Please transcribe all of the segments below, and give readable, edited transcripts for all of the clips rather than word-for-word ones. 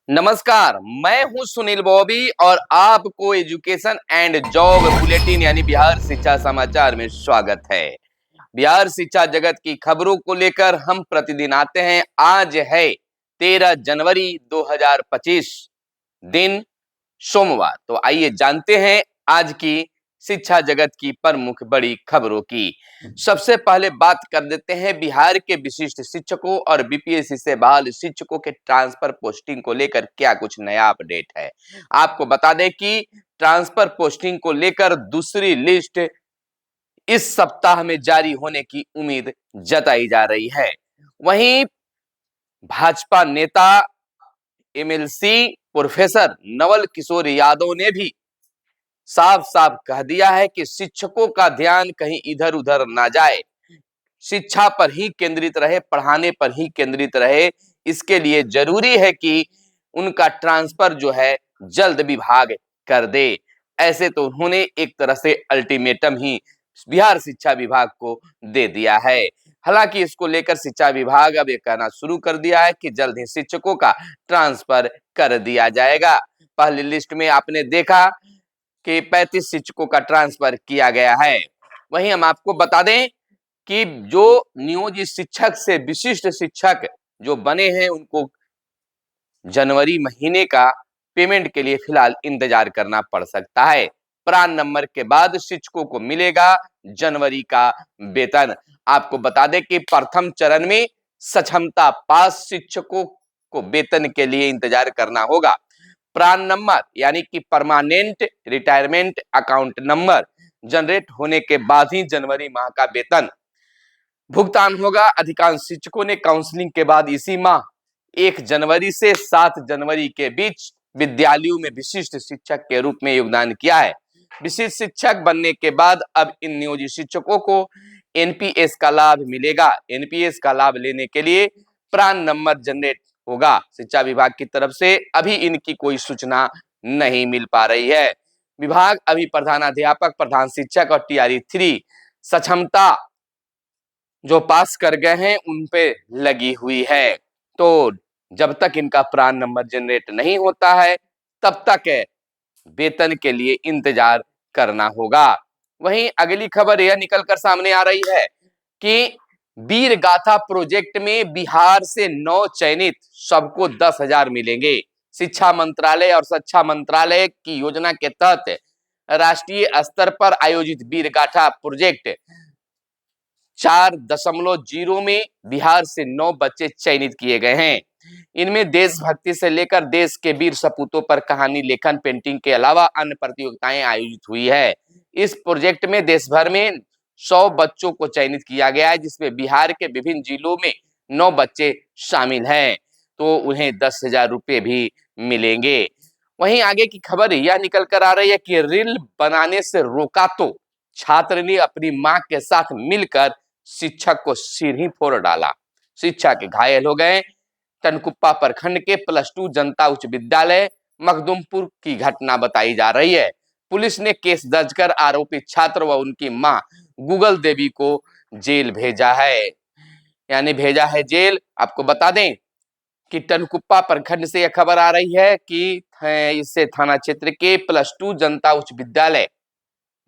नमस्कार, मैं हूं सुनील बॉबी और आपको एजुकेशन एंड जॉब बुलेटिन यानी बिहार शिक्षा समाचार में स्वागत है। बिहार शिक्षा जगत की खबरों को लेकर हम प्रतिदिन आते हैं। आज है 13 जनवरी 2025, दिन सोमवार। तो आइए जानते हैं आज की शिक्षा जगत की प्रमुख बड़ी खबरों की। सबसे पहले बात कर देते हैं बिहार के विशिष्ट शिक्षकों और बीपीएससी से बहाल शिक्षकों के ट्रांसफर पोस्टिंग को लेकर क्या कुछ नया अपडेट है। आपको बता दें कि ट्रांसफर पोस्टिंग को लेकर दूसरी लिस्ट इस सप्ताह में जारी होने की उम्मीद जताई जा रही है। वहीं भाजपा नेता एमएलसी प्रोफेसर नवल किशोर यादव ने भी साफ साफ कह दिया है कि शिक्षकों का ध्यान कहीं इधर उधर ना जाए, शिक्षा पर ही केंद्रित रहे, पढ़ाने पर ही केंद्रित रहे। इसके लिए जरूरी है कि उनका ट्रांसफर जो है जल्द विभाग कर दे। ऐसे तो उन्होंने एक तरह से अल्टीमेटम ही बिहार शिक्षा विभाग को दे दिया है। हालांकि इसको लेकर शिक्षा विभाग अब ये कहना शुरू कर दिया है कि जल्द ही शिक्षकों का ट्रांसफर कर दिया जाएगा। पहली लिस्ट में आपने देखा कि 35 शिक्षकों का ट्रांसफर किया गया है। वहीं हम आपको बता दें कि जो नियोजित शिक्षक से विशिष्ट शिक्षक जो बने हैं उनको जनवरी महीने का पेमेंट के लिए फिलहाल इंतजार करना पड़ सकता है। प्रान नंबर के बाद शिक्षकों को मिलेगा जनवरी का वेतन। आपको बता दें कि प्रथम चरण में सक्षमता पास शिक्षकों को वेतन के लिए इंतजार करना होगा। प्रान नंबर यानी कि permanent retirement account number generate होने के बाद ही जनवरी माह का वेतन भुगतान होगा। अधिकांश शिक्षकों ने काउंसलिंग के बाद इसी माह 1 जनवरी से 7 जनवरी के बीच विद्यालयों में विशिष्ट शिक्षक के रूप में योगदान किया है। विशिष्ट शिक्षक बनने के बाद अब इन नियोजित शिक्षकों को एनपीएस का लाभ मिलेगा। एनपीएस का लाभ लेने के लिए प्रान नंबर जनरेट होगा। शिक्षा विभाग की तरफ से अभी इनकी कोई सूचना नहीं मिल पा रही है। विभाग अभी प्रधानाध्यापक, प्रधान शिक्षक और टीआरई 3 सक्षमता जो पास कर गए हैं उन पे लगी हुई है। तो जब तक इनका प्रान नंबर जनरेट नहीं होता है तब तक वेतन के लिए इंतजार करना होगा। वहीं अगली खबर यह निकलकर सामने आ रही है कि वीर गाथा प्रोजेक्ट में बिहार से 9 चयनित, सबको 10,000 मिलेंगे। शिक्षा मंत्रालय और शिक्षा मंत्रालय की योजना के तहत राष्ट्रीय स्तर पर आयोजित वीर गाथा प्रोजेक्ट 4.0 में बिहार से 9 बच्चे चयनित किए गए हैं। इनमें देशभक्ति से लेकर देश के वीर सपूतों पर कहानी लेखन, पेंटिंग के अलावा अन्य प्रतियोगिताएं आयोजित हुई है। इस प्रोजेक्ट में देश भर में 100 बच्चों को चयनित किया गया है, जिसमें बिहार के विभिन्न जिलों में 9 बच्चे शामिल हैं। तो उन्हें 10,000 रुपये भी मिलेंगे। वहीं आगे की खबर यह निकल कर आ रही है कि रील बनाने से रोका तो छात्र ने अपनी मां के साथ मिलकर शिक्षक को सिर ही फोड़ डाला। शिक्षक घायल हो गए। टनकुप्पा प्रखंड के +2 जनता उच्च विद्यालय मखदुमपुर की घटना बताई जा रही है। पुलिस ने केस दर्ज कर आरोपित छात्र व उनकी मां गूगल देवी को जेल भेजा है, यानी भेजा है जेल। आपको बता दें कि टनकुप्पा प्रखंड से यह खबर आ रही है कि इससे थाना क्षेत्र के +2 जनता उच्च विद्यालय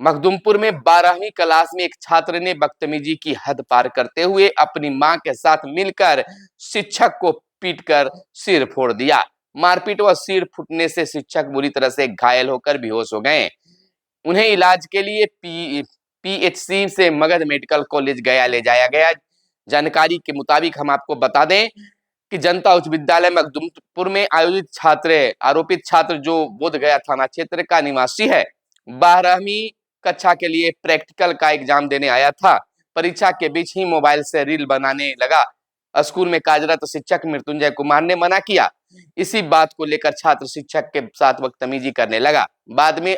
मखदुमपुर में 12वीं क्लास में एक छात्र ने बदतमीजी की हद पार करते हुए अपनी मां के साथ मिलकर शिक्षक को पीटकर सिर फोड़ दिया। मारपीट व सिर फूटने से शिक्षक बुरी तरह से घायल होकर बेहोश हो गए। उन्हें इलाज के लिए पीएचसी से मगध मेडिकल कॉलेज गया ले जाया गया। जानकारी के मुताबिक हम आपको बता दें कि जनता उच्च विद्यालय मखदुमपुर में आरोपित छात्र जो बोधगया थाना क्षेत्र का निवासी है, 12वीं कक्षा के लिए प्रैक्टिकल का एग्जाम देने आया था। परीक्षा के बीच ही मोबाइल से रील बनाने लगा। स्कूल में कार्यरत शिक्षक मृत्युंजय कुमार ने मना किया। इसी बात को लेकर छात्र शिक्षक के साथ बदतमीजी करने लगा। बाद में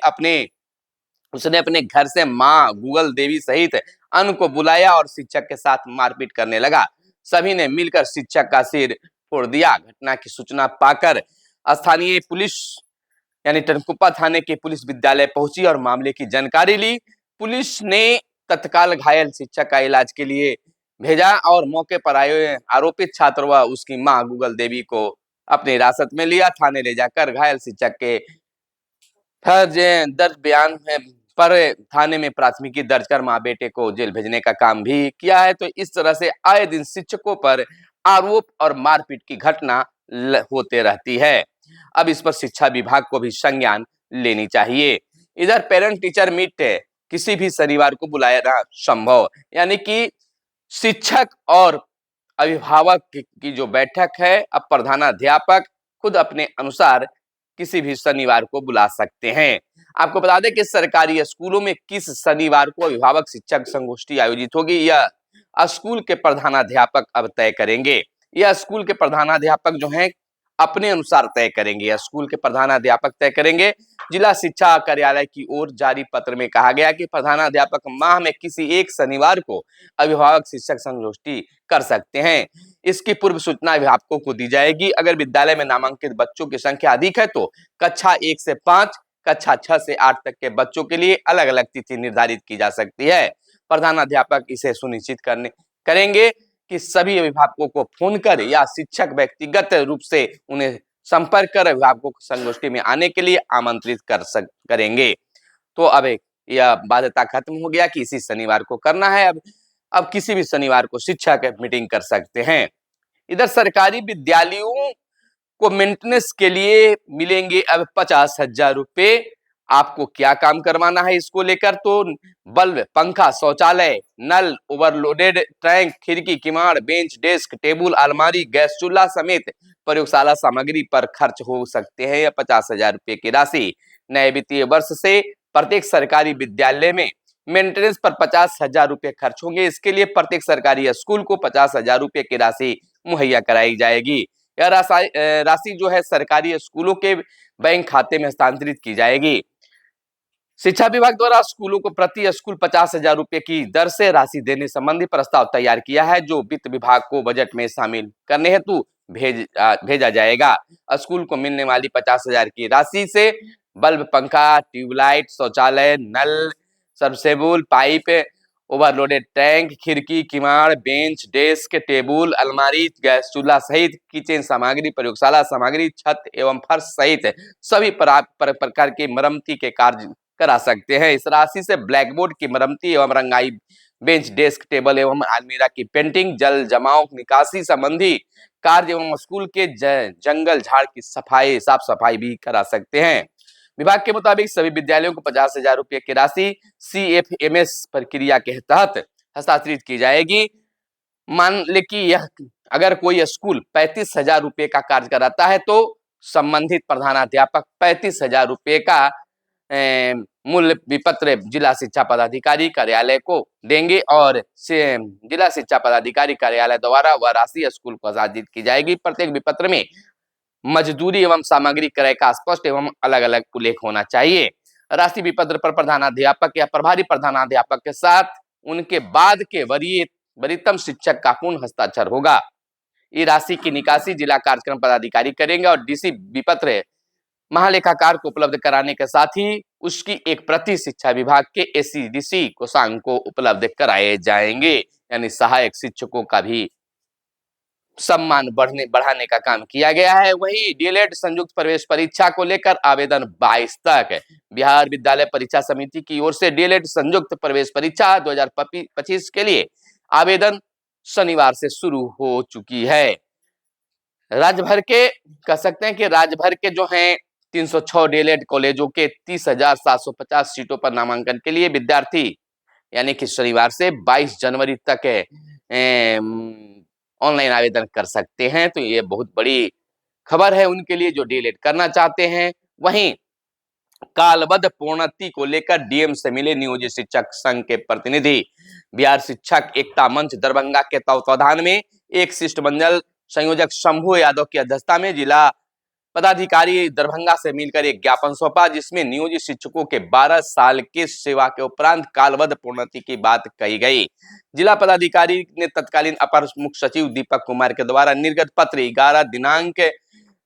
उसने अपने घर से मां गूगल देवी सहित अन्य को बुलाया और शिक्षक के साथ मारपीट करने लगा। सभी ने मिलकर शिक्षक का सिर फोड़ दिया। घटना की सूचना पाकर स्थानीय पुलिस यानी टनकुप्पा थाने की पुलिस विद्यालय पहुंची और मामले की जानकारी ली। पुलिस ने तत्काल घायल शिक्षक का इलाज के लिए भेजा और मौके पर आए आरोपित छात्र व उसकी मां गूगल देवी को अपनी हिरासत में लिया, थाने ले जाकर घायल शिक्षक के फर्ज दर्ज बयान पर थाने में प्राथमिकी दर्ज कर मां बेटे को जेल भेजने का काम भी किया है। तो इस तरह से आए दिन शिक्षकों पर आरोप और मारपीट की घटना होते रहती है। अब इस पर शिक्षा विभाग को भी संज्ञान लेनी चाहिए। इधर पेरेंट टीचर मीट किसी भी शनिवार को बुलाया संभव, यानी कि शिक्षक और अभिभावक की जो बैठक है, अब प्रधानाध्यापक खुद अपने अनुसार किसी भी शनिवार को बुला सकते हैं। आपको बता दें कि सरकारी स्कूलों में किस शनिवार को अभिभावक शिक्षक संगोष्ठी आयोजित होगी, यह स्कूल के प्रधानाध्यापक अब तय करेंगे। यह स्कूल के प्रधानाध्यापक जो हैं अपने अनुसार तय करेंगे, या स्कूल के प्रधानाध्यापक तय करेंगे। जिला शिक्षा कार्यालय की ओर जारी पत्र में कहा गया कि प्रधानाध्यापक माह में किसी एक शनिवार को अभिभावक शिक्षक संगोष्ठी कर सकते हैं। इसकी पूर्व सूचना अभिभावकों को दी जाएगी। अगर विद्यालय में नामांकित बच्चों की संख्या अधिक है तो कक्षा 1 से 5, कक्षा 6 से 8 तक के बच्चों के लिए अलग अलग तिथि निर्धारित की जा सकती है। प्रधानाध्यापक इसे सुनिश्चित करेंगे कि सभी अभिभावकों को फोन कर या शिक्षक व्यक्तिगत रूप से उन्हें संपर्क कर अभिभावकों को संगोष्ठी में आने के लिए आमंत्रित करेंगे। तो अब यह बाध्यता खत्म हो गया कि इसी शनिवार को करना है। अब किसी भी शनिवार को शिक्षक मीटिंग कर सकते हैं। इधर सरकारी विद्यालयों को मेंटेनेंस के लिए मिलेंगे अब 50,000 रुपए। आपको क्या काम करवाना है इसको लेकर, तो बल्ब, पंखा, शौचालय, नल, ओवरलोडेड टैंक, खिड़की, किवाड़, बेंच, डेस्क, टेबुल, अलमारी, गैस चूल्हा समेत प्रयोगशाला सामग्री पर खर्च हो सकते हैं या 50,000 रुपए की राशि। नए वित्तीय वर्ष से प्रत्येक सरकारी विद्यालय में मेंटेनेंस पर 50,000 रुपए खर्च होंगे। इसके लिए प्रत्येक सरकारी स्कूल को 50,000 रुपए की राशि मुहैया कराई जाएगी। यह राशि जो है सरकारी स्कूलों के बैंक खाते में हस्तांतरित की जाएगी। शिक्षा विभाग द्वारा स्कूलों को प्रति स्कूल 50,000 रुपए की दर से राशि देने संबंधी प्रस्ताव तैयार किया है, जो वित्त विभाग को बजट में शामिल करने हेतु भेजा जाएगा। स्कूल को मिलने वाली 50,000 की राशि से बल्ब, पंखा, ट्यूबलाइट, शौचालय, नल, सबसेबुल, पाइप, ओवरलोडेड टैंक, खिड़की, किवाड़, बेंच, डेस्क, टेबुल, अलमारी, गैस चूल्हा सहित किचन सामग्री, प्रयोगशाला सामग्री, छत एवं फर्श सहित सभी प्रकार की मरम्मती के कार्य करा सकते हैं। इस राशि से ब्लैक बोर्ड की मरम्मती एवं रंगाई, बेंच, डेस्क, टेबल एवं अलमीरा की पेंटिंग, जल जमाव निकासी संबंधी कार्य एवं स्कूल के जंगल झाड़ की सफाई, साफ सफाई भी करा सकते हैं। विभाग के मुताबिक सभी विद्यालयों को 50,000 रुपए की राशि CFMS प्रक्रिया के तहत हस्तांतरित की जाएगी। मान ले कि यह अगर कोई स्कूल 35,000 रुपए का कार्य कराता है तो संबंधित प्रधानाध्यापक 35,000 रुपए का मूल्य विपत्र जिला शिक्षा पदाधिकारी कार्यालय को देंगे और जिला शिक्षा पदाधिकारी कार्यालय द्वारा वह राशि स्कूल को हस्तांतरित की जाएगी। प्रत्येक विपत्र में मजदूरी एवं सामग्री क्रय का स्पष्ट एवं अलग अलग उल्लेख होना चाहिए। राशि विपत्र पर प्रधानाध्यापक या प्रभारी प्रधानाध्यापक के साथ उनके बाद के वरीयतम शिक्षक का पूर्ण हस्ताक्षर होगा। ये राशि की निकासी जिला कार्यक्रम पदाधिकारी करेंगे और डीसी विपत्र महालेखाकार को उपलब्ध कराने के साथ ही उसकी एक प्रति शिक्षा विभाग के SCDC कोषांग को उपलब्ध कराए जाएंगे। यानी सहायक शिक्षकों का भी सम्मान बढ़ाने का काम किया गया है। वहीं डीएलएड संयुक्त प्रवेश परीक्षा को लेकर आवेदन 22 तक। बिहार विद्यालय परीक्षा समिति की ओर से डीएलएड संयुक्त प्रवेश परीक्षा 2025 के लिए आवेदन शनिवार से शुरू हो चुकी है। राज्य भर के कह सकते हैं कि राज्य भर के जो हैं 306 डीएलएड कॉलेजों के 30,750 सीटों पर नामांकन के लिए विद्यार्थी यानी कि शनिवार से 22 जनवरी तक ऑनलाइन आवेदन कर सकते हैं। तो ये बहुत बड़ी खबर है उनके लिए जो डीएलएड करना चाहते हैं। वहीं कालबद्ध प्रोन्नति को लेकर डीएम से मिले नियोजित शिक्षक संघ के प्रतिनिधि। बिहार शिक्षक एकता मंच दरभंगा के तत्वाधान में एक शिष्टमंडल संयोजक शंभू यादव की अध्यक्षता में जिला पदाधिकारी दरभंगा से मिलकर एक ज्ञापन सौंपा, जिसमें नियोजित शिक्षकों के 12 साल की सेवा के उपरांत कालबद्ध प्रोन्नति की बात कही गई। जिला पदाधिकारी ने तत्कालीन अपर मुख्य सचिव दीपक कुमार के द्वारा निर्गत पत्र 11 दिनांक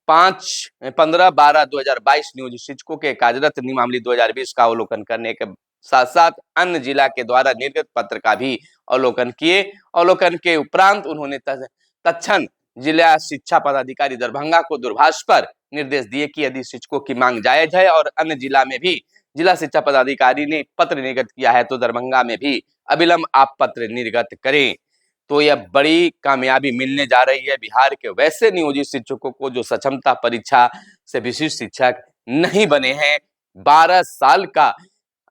5-15-12-2022 नियोजित शिक्षकों के कार्यरत नियमावली 2020 का अवलोकन करने के साथ साथ अन्य जिला के द्वारा निर्गत पत्र का भी अवलोकन किए। अवलोकन के उपरांत उन्होंने तत्क्षण जिला शिक्षा पदाधिकारी दरभंगा को दूरभाष पर निर्देश दिए कि यदि शिक्षकों की मांग जायज है और अन्य जिला में भी जिला शिक्षा पदाधिकारी ने पत्र निर्गत किया है तो दरभंगा में भी अविलंब आप पत्र निर्गत करें। तो यह बड़ी कामयाबी मिलने जा रही है बिहार के वैसे नियोजित शिक्षकों को जो सक्षमता परीक्षा से विशिष्ट शिक्षक नहीं बने हैं। 12 साल का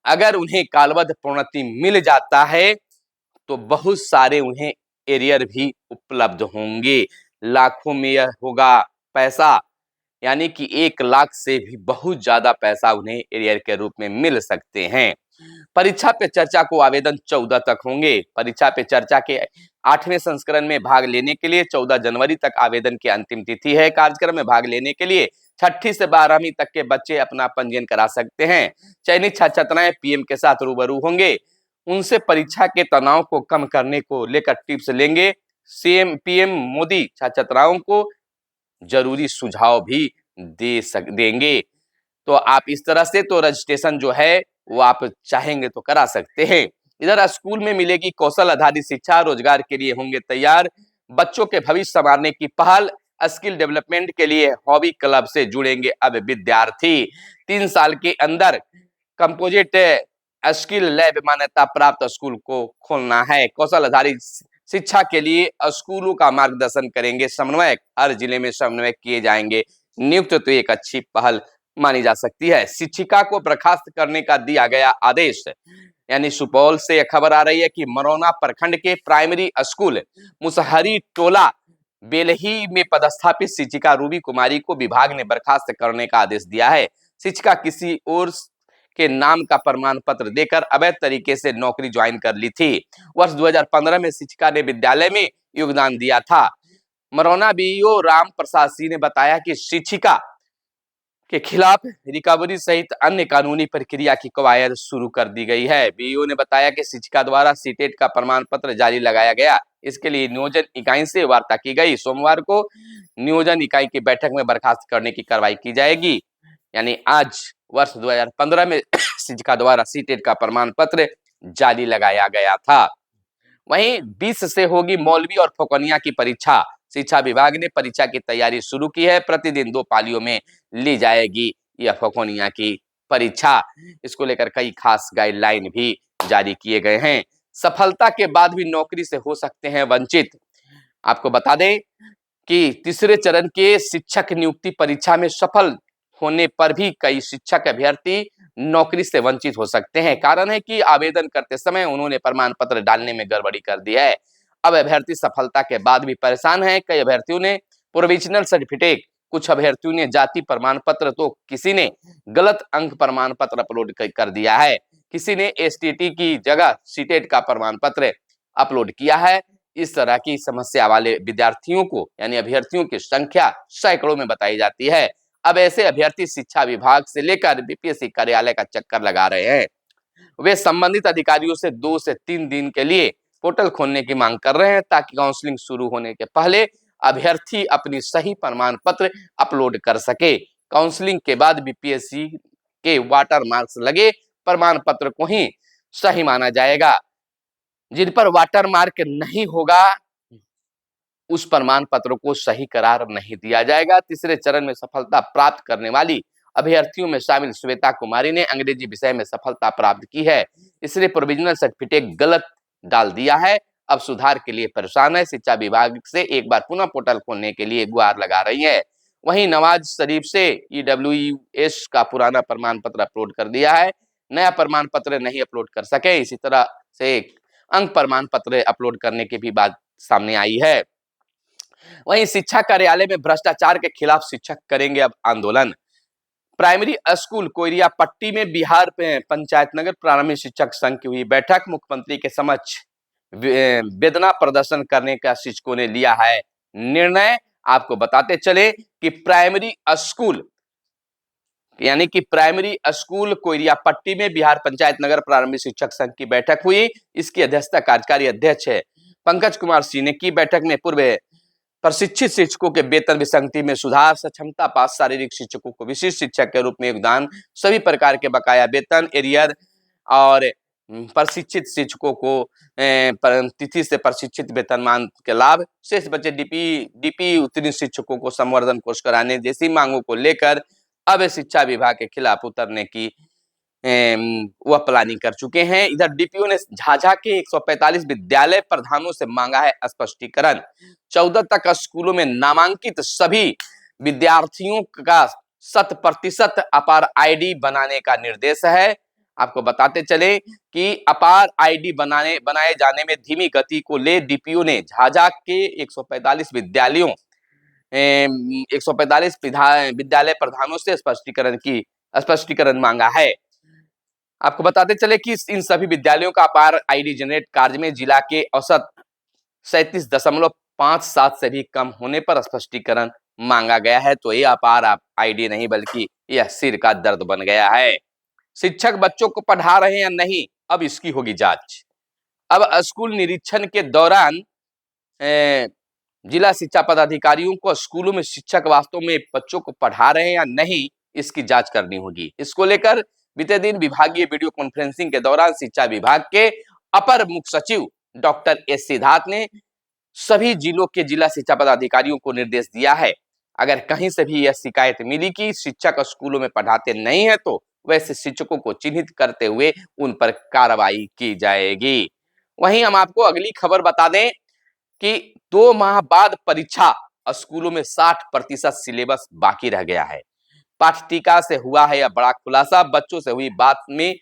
अगर उन्हें कालबद्ध प्रोन्नति मिल जाता है तो बहुत सारे उन्हें एरियर भी उपलब्ध होंगे। लाखों में यह होगा पैसा, यानी कि 1 लाख से भी बहुत ज्यादा पैसा उन्हें एरियर के रूप में मिल सकते हैं। परीक्षा पे चर्चा को आवेदन 14 तक होंगे। परीक्षा पे चर्चा के 8वें संस्करण में भाग लेने के लिए 14 जनवरी तक आवेदन की अंतिम तिथि है। कार्यक्रम में भाग लेने के लिए 6ठी से 12वीं तक के बच्चे अपना पंजीयन करा सकते हैं। चयनित छात्र छात्राएं पीएम के साथ रूबरू होंगे, उनसे परीक्षा के तनाव को कम करने को लेकर टिप्स लेंगे। सीएम पीएम मोदी छात्र छात्राओं को जरूरी सुझाव भी देंगे। तो आप इस तरह से तो रजिस्ट्रेशन जो है वो आप चाहेंगे तो करा सकते हैं। इधर स्कूल में मिलेगी कौशल आधारित शिक्षा, रोजगार के लिए होंगे तैयार। बच्चों के भविष्य संवारने की पहल, स्किल डेवलपमेंट के लिए हॉबी क्लब से जुड़ेंगे अब विद्यार्थी। 3 साल के अंदर कंपोजिट स्किल लैब मान्यता प्राप्त स्कूल को खोलना है। कौशल आधारित शिक्षा के लिए स्कूलों का मार्गदर्शन करेंगे समन्वयक, हर जिले में समन्वयक किए जाएंगे नियुक्त। तो एक अच्छी पहल मानी जा सकती है। शिक्षिका को बर्खास्त करने का दिया गया आदेश। यानी सुपौल से खबर आ रही है कि मरौना प्रखंड के प्राइमरी स्कूल मुसहरी टोला बेलही में पदस्थापित शिक्षिका रूबी कुमारी को विभाग ने बर्खास्त करने का आदेश दिया है। शिक्षिका किसी और के नाम का प्रमाण पत्र देकर अवैध तरीके से नौकरी ज्वाइन कर ली थी। वर्ष 2015 में शिक्षिका ने विद्यालय में योगदान दिया था। मरौना बीईओ राम प्रसाद सिंह ने बताया कि शिक्षिका के खिलाफ रिकवरी सहित अन्य कानूनी प्रक्रिया की कवायद शुरू कर दी गई है। बीईओ ने बताया कि शिक्षिका द्वारा सीटेट का प्रमाण पत्र जारी लगाया गया, इसके लिए नियोजन इकाई से वार्ता की गई। सोमवार को नियोजन इकाई की बैठक में बर्खास्त करने की कार्रवाई की जाएगी। यानी आज वर्ष 2015 में शिक्षिका द्वारा सीटेट का प्रमाण पत्र जारी लगाया गया था। वहीं 20 से होगी मौलवी और फौकनिया की परीक्षा। शिक्षा विभाग ने परीक्षा की तैयारी शुरू की है। प्रतिदिन 2 पालियों में ली जाएगी यह फौकनिया की परीक्षा। इसको लेकर कई खास गाइडलाइन भी जारी किए गए हैं। सफलता के बाद भी नौकरी से हो सकते हैं वंचित। आपको बता दें कि तीसरे चरण के शिक्षक नियुक्ति परीक्षा में सफल होने पर भी कई शिक्षक अभ्यर्थी नौकरी से वंचित हो सकते हैं। कारण है कि आवेदन करते समय उन्होंने प्रमाण पत्र डालने में गड़बड़ी कर दी है। अब अभ्यर्थी सफलता के बाद भी परेशान है। कई अभ्यर्थियों ने प्रोविजनल सर्टिफिकेट, कुछ अभ्यर्थियों ने जाति प्रमाण पत्र, तो किसी ने गलत अंक प्रमाण पत्र अपलोड कर दिया है। किसी ने एसटीटी की जगह सीटेट का प्रमाण पत्र अपलोड किया है। इस तरह की समस्या वाले विद्यार्थियों को यानी अभ्यर्थियों की संख्या सैकड़ों में बताई जाती है। अब ऐसे अभ्यर्थी शिक्षा विभाग से लेकर बीपीएससी कार्यालय का चक्कर लगा रहे हैं। वे संबंधित अधिकारियों से 2 से 3 दिन के लिए पोर्टल खोलने की मांग कर रहे हैं ताकि काउंसलिंग शुरू होने के पहले अभ्यर्थी अपनी सही प्रमाण पत्र अपलोड कर सके। काउंसलिंग के बाद बीपीएससी के वाटर मार्क्स लगे प्रमाण पत्र को ही सही माना जाएगा। जिन पर वाटर मार्क नहीं होगा उस प्रमाण पत्र को सही करार नहीं दिया जाएगा। तीसरे चरण में सफलता प्राप्त करने वाली अभ्यर्थियों में शामिल श्वेता कुमारी ने अंग्रेजी विषय में सफलता प्राप्त की है। इसने प्रोविजनल सर्टिफिकेट गलत डाल दिया है, अब सुधार के लिए परेशान है। शिक्षा विभाग से एक बार पुनः पोर्टल खोलने के लिए गुहार लगा रही है। वहीं नवाज शरीफ से ईडब्ल्यूएस का पुराना प्रमाण पत्र अपलोड कर दिया है, नया प्रमाण पत्र नहीं अपलोड कर सके। इसी तरह से अंक प्रमाण पत्र अपलोड करने की भी बात सामने आई है। वहीं शिक्षा कार्यालय में भ्रष्टाचार के खिलाफ शिक्षक करेंगे अब आंदोलन। प्राइमरी स्कूल कोइरिया पट्टी में बिहार पंचायत नगर प्रारंभिक शिक्षक संघ की हुई बैठक। मुख्यमंत्री के समक्ष वेदना प्रदर्शन करने का शिक्षकों ने लिया है निर्णय। आपको बताते चले कि प्राइमरी स्कूल कोइरिया पट्टी में बिहार पंचायत नगर प्रारंभिक शिक्षक संघ की बैठक हुई। इसकी अध्यक्षता कार्यकारी अध्यक्ष पंकज कुमार सिंह ने की। बैठक में पूर्व प्रशिक्षित शिक्षकों के वेतन विसंगति में सुधार, सक्षमता पास शारीरिक शिक्षकों को विशिष्ट शिक्षक के रूप में योगदान, सभी प्रकार के बकाया वेतन, एरियर और प्रशिक्षित शिक्षकों को तिथि से प्रशिक्षित वेतनमान के लाभ, शेष बचे डीपी उत्तीर्ण शिक्षकों को संवर्धन कोर्स कराने जैसी मांगों को लेकर अब शिक्षा विभाग के खिलाफ उतरने की वह प्लानिंग कर चुके हैं। इधर डीपीओ ने झाझा के 145 विद्यालय प्रधानों से मांगा है स्पष्टीकरण। 14 तक स्कूलों में नामांकित सभी विद्यार्थियों का 100% अपार आईडी बनाने का निर्देश है। आपको बताते चले कि अपार आईडी बनाए जाने में धीमी गति को ले डीपीओ ने झाझा के 145 विद्यालयों 145 विद्यालय प्रधानों से स्पष्टीकरण मांगा है। आपको बताते चले कि इन सभी विद्यालयों का अपार आईडी जनरेट कार्य में जिला के औसत 37.57 से भी कम होने पर स्पष्टीकरण मांगा गया है। तो ये अपार आईडी नहीं बल्कि यह सिर का दर्द बन गया है। शिक्षक बच्चों को पढ़ा रहे हैं या नहीं, अब इसकी होगी जांच। अब स्कूल निरीक्षण के दौरान जिला शिक्षा पदाधिकारियों को स्कूलों में शिक्षक वास्तव में बच्चों को पढ़ा रहे हैं या नहीं, इसकी जांच करनी होगी। इसको लेकर बीते दिन विभागीय वीडियो कॉन्फ्रेंसिंग के दौरान शिक्षा विभाग के अपर मुख्य सचिव डॉक्टर एस सिद्धार्थ ने सभी जिलों के जिला शिक्षा पदाधिकारियों को निर्देश दिया है, अगर कहीं से भी यह शिकायत मिली कि शिक्षक स्कूलों में पढ़ाते नहीं है तो वैसे शिक्षकों को चिन्हित करते हुए उन पर कार्रवाई की जाएगी। वहीं हम आपको अगली खबर बता दें कि 2 माह बाद परीक्षा, स्कूलों में 60% सिलेबस बाकी रह गया है। पाठ्यटिका से हुआ है यह बड़ा खुलासा, बच्चों से हुई बात में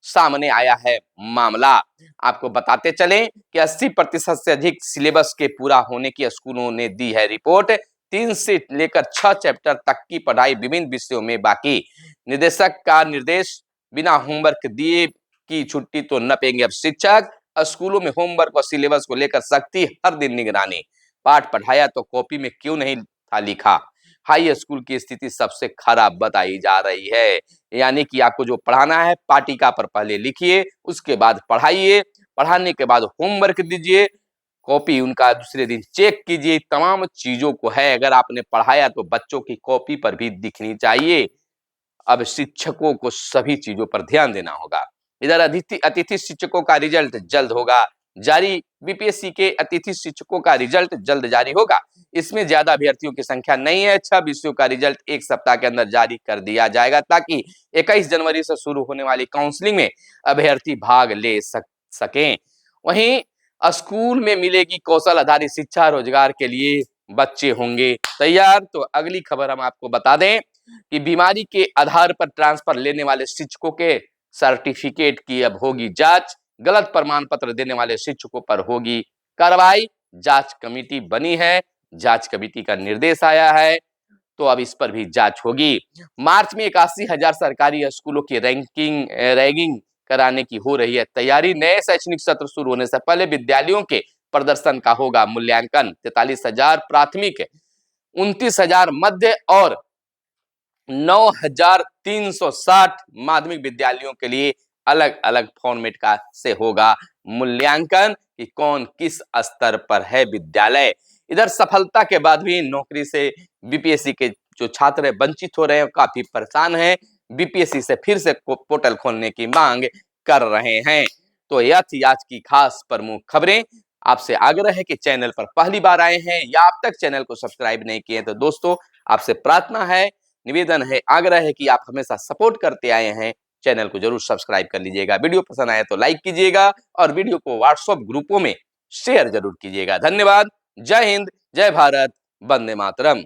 सामने आया है मामला। आपको बताते चलें कि 80% से अधिक सिलेबस के पूरा होने की स्कूलों ने दी है रिपोर्ट। 3 से लेकर 6 चैप्टर तक की पढ़ाई विभिन्न विषयों में बाकी। निदेशक का निर्देश, बिना होमवर्क दिए की छुट्टी तो न पेंगे अब शिक्षक। स्कूलों में होमवर्क और सिलेबस को लेकर सख्ती, हर दिन निगरानी। पाठ पढ़ाया तो कॉपी में क्यों नहीं था लिखा। हाई स्कूल की स्थिति सबसे खराब बताई जा रही है। यानी कि आपको जो पढ़ाना है पाठिका पर पहले लिखिए, उसके बाद पढ़ाइए, पढ़ाने के बाद होमवर्क दीजिए, कॉपी उनका दूसरे दिन चेक कीजिए। तमाम चीजों को है, अगर आपने पढ़ाया तो बच्चों की कॉपी पर भी दिखनी चाहिए। अब शिक्षकों को सभी चीजों पर ध्यान देना होगा। इधर अतिथि शिक्षकों का रिजल्ट जल्द होगा जारी। बीपीएससी के अतिथि शिक्षकों का रिजल्ट जल्द जारी होगा। इसमें ज्यादा अभ्यर्थियों की संख्या नहीं है। 6 विषयों का रिजल्ट 1 सप्ताह के अंदर जारी कर दिया जाएगा ताकि 21 जनवरी से शुरू होने वाली काउंसलिंग में अभ्यर्थी भाग ले सकें। वहीं स्कूल में मिलेगी कौशल आधारित शिक्षा, रोजगार के लिए बच्चे होंगे तैयार। तो अगली खबर हम आपको बता दें कि बीमारी के आधार पर ट्रांसफर लेने वाले शिक्षकों के सर्टिफिकेट की अब होगी जांच। गलत प्रमाण पत्र देने वाले शिक्षकों पर होगी कार्रवाई। जांच कमेटी बनी है, जांच कमेटी का निर्देश आया है, तो अब इस पर भी जांच होगी। मार्च में 81,000 सरकारी स्कूलों की रैगिंग कराने की हो रही है तैयारी। नए शैक्षणिक सत्र शुरू होने से पहले विद्यालयों के प्रदर्शन का होगा मूल्यांकन। 43,000 प्राथमिक, 29,000 मध्य और 9,360 माध्यमिक विद्यालयों के लिए अलग अलग फॉर्मेट का से होगा मूल्यांकन कि कौन किस स्तर पर है विद्यालय। इधर सफलता के बाद भी नौकरी से बीपीएससी के जो छात्र वंचित हो रहे हैं, काफी परेशान हैं, बीपीएससी से फिर से पोर्टल खोलने की मांग कर रहे हैं। तो यह थी आज की खास प्रमुख खबरें। आपसे आग्रह है कि चैनल पर पहली बार आए हैं या अब तक चैनल को सब्सक्राइब नहीं किए तो दोस्तों आपसे प्रार्थना है, निवेदन है, आग्रह है कि आप हमेशा सपोर्ट करते आए हैं, चैनल को जरूर सब्सक्राइब कर लीजिएगा। वीडियो पसंद आए तो लाइक कीजिएगा और वीडियो को व्हाट्सएप ग्रुपों में शेयर जरूर कीजिएगा। धन्यवाद। जय हिंद, जय भारत, वंदे मातरम।